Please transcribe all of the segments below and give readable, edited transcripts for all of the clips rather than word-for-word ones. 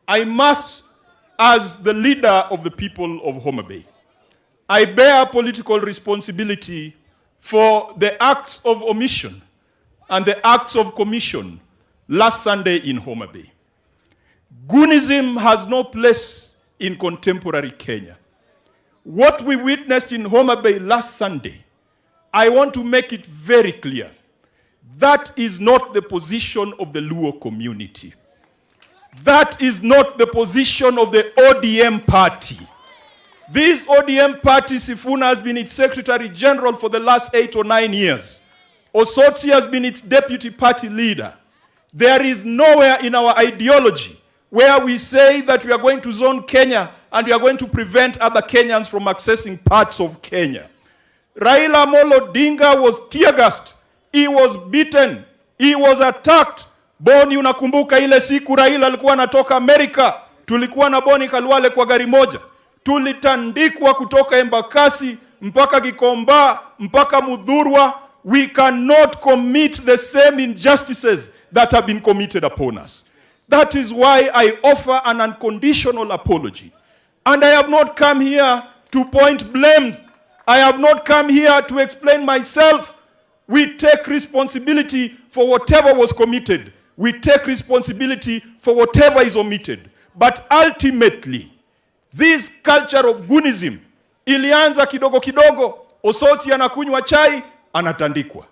I must, as the leader of the people of Homa Bay, I bear political responsibility for the acts of omission and the acts of commission last Sunday in Homa Bay. Goonism has no place in contemporary Kenya. What we witnessed in Homa Bay last Sunday, I want to make it very clear. That is not the position of the Luo community. That is not the position of the ODM party. This ODM party, Sifuna has been its Secretary General for the last 8 or 9 years. Osotsi has been its deputy party leader. There is nowhere in our ideology where we say that we are going to zone Kenya and we are going to prevent other Kenyans from accessing parts of Kenya. Raila Amolo Odinga was tear-gassed. He was beaten. He was attacked. Boni, unakumbuka ile siku Raila alikuwa anatoka Amerika, tulikuwa na Boni Khalwale kwa gari moja. Tulitandikwa kutoka Embakasi mpaka Gikomba mpaka Mudhurwa. We cannot commit the same injustices that have been committed upon us. That is why I offer an unconditional apology. And I have not come here to point blame. I have not come here to explain myself. We take responsibility for whatever was committed. We take responsibility for whatever is omitted. But ultimately, this culture of Goonism ilianza kidogo kidogo. Osotsi anakunywa chai, anatandikwa.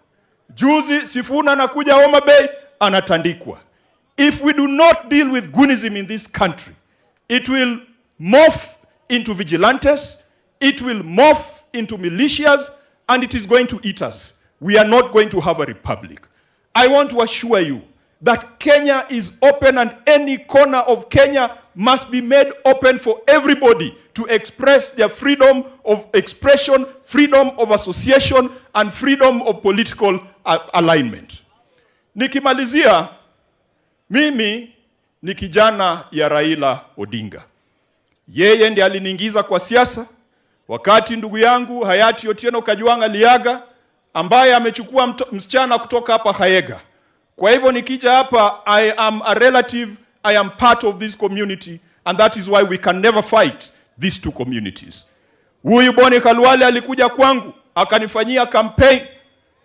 Juzi Sifuna anakuja Homa Bay, anatandikwa. If we do not deal with Goonism in this country, it will morph into vigilantes, it will morph into militias, and it is going to eat us. We are not going to have a republic. I want to assure you that Kenya is open, and any corner of Kenya must be made open for everybody to express their freedom of expression, freedom of association, and freedom of political alignment. Nikimalizia, mimi ni kijana ya Raila Odinga. Yeye ndiye aliniingiza kwa siasa wakati ndugu yangu hayati Otieno Kajwang aliaga, ambaye amechukua msichana kutoka hapa Haega. Kwa hivyo nikija hapa, I am a relative, I am part of this community, and that is why we can never fight these two communities. Huyu Boni Khalwale alikuja kwangu, akanifanyia campaign.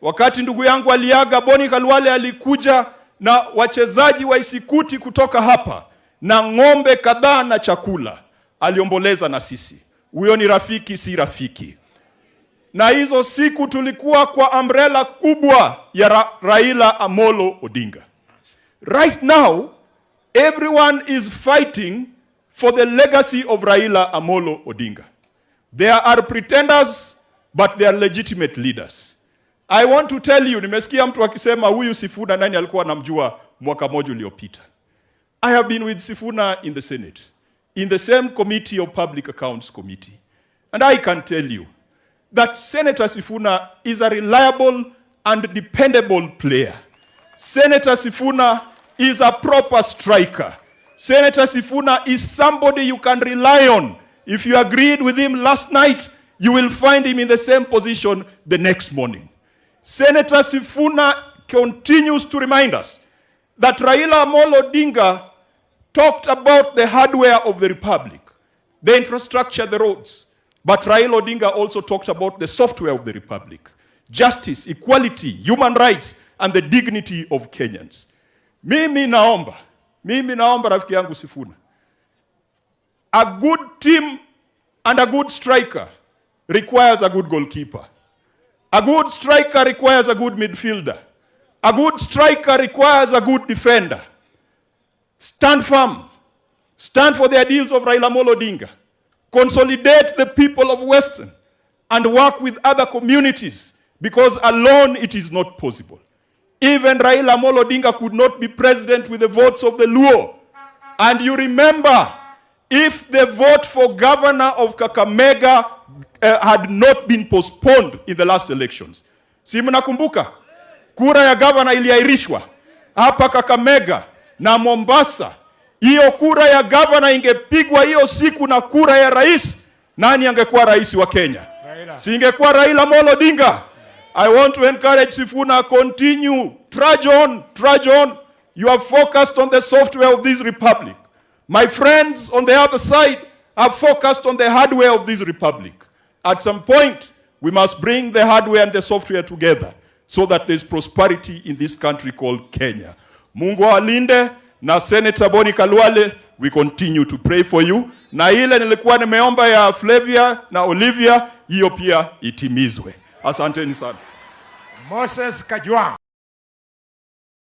Wakati ndugu yangu aliaga, Boni Khalwale alikuja na wachezaji wa Isikuti kutoka hapa, na ng'ombe kadhaa na chakula. Aliomboleza na sisi. Huyo ni rafiki, si rafiki. Na hizo siku tulikuwa kwa umbrella kubwa ya Raila Amolo Odinga. Right now, everyone is fighting for the legacy of Raila Amolo Odinga. There are pretenders, but they are legitimate leaders. I want to tell you, nimesikia mtu akisema huyu Sifuna nani alikuwa anamjua mwaka moja uliopita. I have been with Sifuna in the Senate, in the same committee of Public Accounts Committee. And I can tell you that Senator Sifuna is a reliable and dependable player. Senator Sifuna is a proper striker. Senator Sifuna is somebody you can rely on. If you agreed with him last night, you will find him in the same position the next morning. Senator Sifuna continues to remind us that Raila Amolo Odinga talked about the hardware of the republic, the infrastructure, the roads. But Raila Odinga also talked about the software of the republic: justice, equality, human rights, and the dignity of Kenyans. Mimi naomba rafiki yangu Sifuna, a good team and a good striker requires a good goalkeeper. A good striker requires a good midfielder. A good striker requires a good defender. Stand firm. Stand for the ideals of Raila Amolo Odinga. Consolidate the people of Western and work with other communities, because alone it is not possible. Even Raila Amolo Odinga could not be president with the votes of the Luo. And you remember, if the vote for governor of Kakamega had not been postponed in the last elections. Si mnakumbuka? Kura ya governor iliahirishwa hapa Kakamega na Mombasa. Hiyo kura ya governor ingepigwa hiyo siku na kura ya rais, nani angekuwa rais wa Kenya? Raila. Si ingekuwa Raila Amolo Odinga. I want to encourage Sifuna, continue, trudge on. You are focused on the software of this republic. My friends on the other side are focused on the hardware of this republic. At some point, we must bring the hardware and the software together so that there's prosperity in this country called Kenya. Mungu awalinde. Na Senator Boni Khalwale, we continue to pray for you. Na ile nilikuwa nimeomba ya Flavia na Olivia, hiyo pia itimizwe. Asanteni sana. Moses KAJWANG.